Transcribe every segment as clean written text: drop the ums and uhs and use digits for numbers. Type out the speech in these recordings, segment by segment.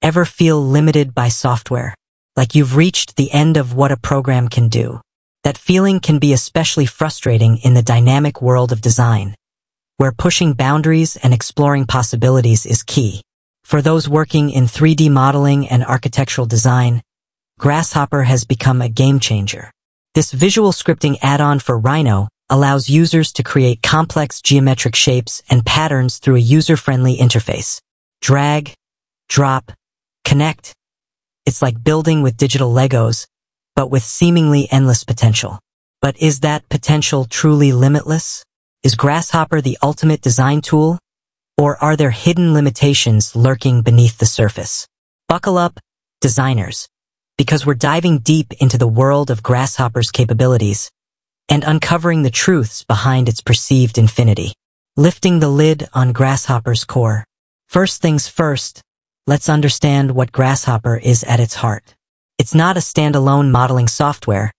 Ever feel limited by software? Like you've reached the end of what a program can do? That feeling can be especially frustrating in the dynamic world of design, where pushing boundaries and exploring possibilities is key. For those working in 3D modeling and architectural design, Grasshopper has become a game changer. This visual scripting add-on for Rhino allows users to create complex geometric shapes and patterns through a user-friendly interface. Drag, drop, connect. It's like building with digital Legos, but with seemingly endless potential. But is that potential truly limitless? Is Grasshopper the ultimate design tool? Or are there hidden limitations lurking beneath the surface? Buckle up, designers, because we're diving deep into the world of Grasshopper's capabilities and uncovering the truths behind its perceived infinity. Lifting the lid on Grasshopper's core. First things first, let's understand what Grasshopper is at its heart. It's not a standalone modeling software,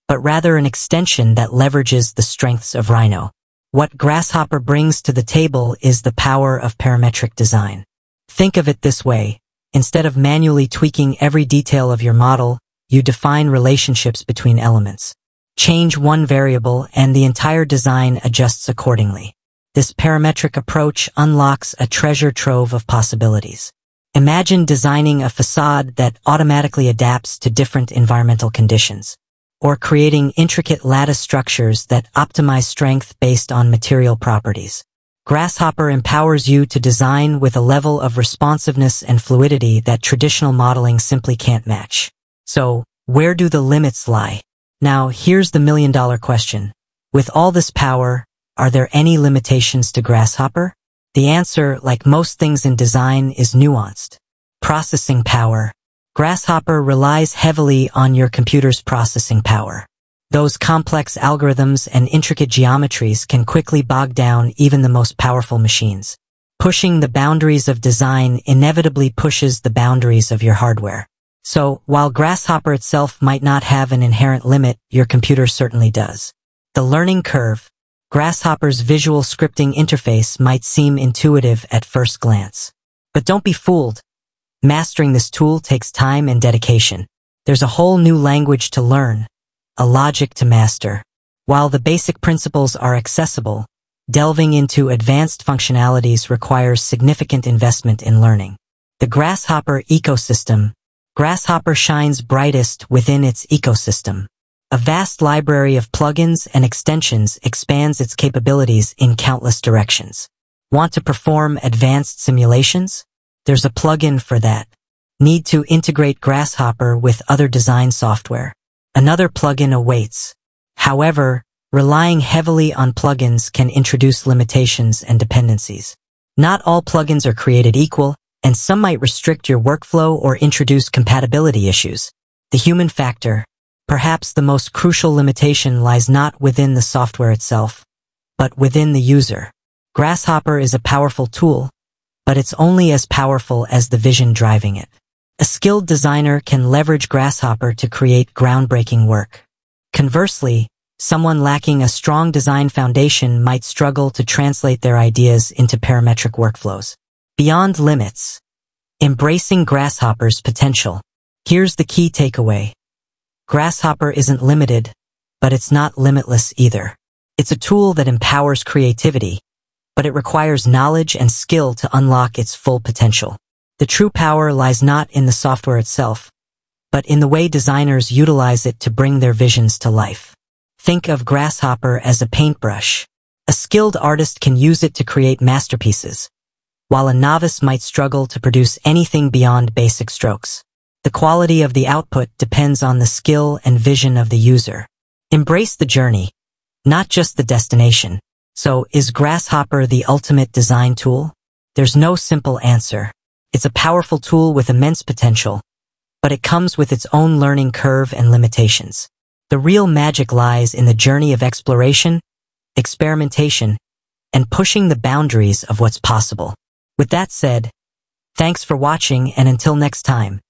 but rather an extension that leverages the strengths of Rhino. What Grasshopper brings to the table is the power of parametric design. Think of it this way. Instead of manually tweaking every detail of your model, you define relationships between elements. Change one variable and the entire design adjusts accordingly. This parametric approach unlocks a treasure trove of possibilities. Imagine designing a facade that automatically adapts to different environmental conditions, or creating intricate lattice structures that optimize strength based on material properties. Grasshopper empowers you to design with a level of responsiveness and fluidity that traditional modeling simply can't match. So, where do the limits lie? Now, here's the million-dollar question. With all this power, are there any limitations to Grasshopper? The answer, like most things in design, is nuanced. Processing power. Grasshopper relies heavily on your computer's processing power. Those complex algorithms and intricate geometries can quickly bog down even the most powerful machines. Pushing the boundaries of design inevitably pushes the boundaries of your hardware. So, while Grasshopper itself might not have an inherent limit, your computer certainly does. The learning curve. Grasshopper's visual scripting interface might seem intuitive at first glance. But don't be fooled. Mastering this tool takes time and dedication. There's a whole new language to learn, a logic to master. While the basic principles are accessible, delving into advanced functionalities requires significant investment in learning. The Grasshopper ecosystem. Grasshopper shines brightest within its ecosystem. A vast library of plugins and extensions expands its capabilities in countless directions. Want to perform advanced simulations? There's a plugin for that. Need to integrate Grasshopper with other design software? Another plugin awaits. However, relying heavily on plugins can introduce limitations and dependencies. Not all plugins are created equal, and some might restrict your workflow or introduce compatibility issues. The human factor. Perhaps the most crucial limitation lies not within the software itself, but within the user. Grasshopper is a powerful tool, but it's only as powerful as the vision driving it. A skilled designer can leverage Grasshopper to create groundbreaking work. Conversely, someone lacking a strong design foundation might struggle to translate their ideas into parametric workflows. Beyond limits. Embracing Grasshopper's potential. Here's the key takeaway. Grasshopper isn't limited, but it's not limitless either. It's a tool that empowers creativity, but it requires knowledge and skill to unlock its full potential. The true power lies not in the software itself, but in the way designers utilize it to bring their visions to life. Think of Grasshopper as a paintbrush. A skilled artist can use it to create masterpieces, while a novice might struggle to produce anything beyond basic strokes. The quality of the output depends on the skill and vision of the user. Embrace the journey, not just the destination. So, is Grasshopper the ultimate design tool? There's no simple answer. It's a powerful tool with immense potential, but it comes with its own learning curve and limitations. The real magic lies in the journey of exploration, experimentation, and pushing the boundaries of what's possible. With that said, thanks for watching, and until next time.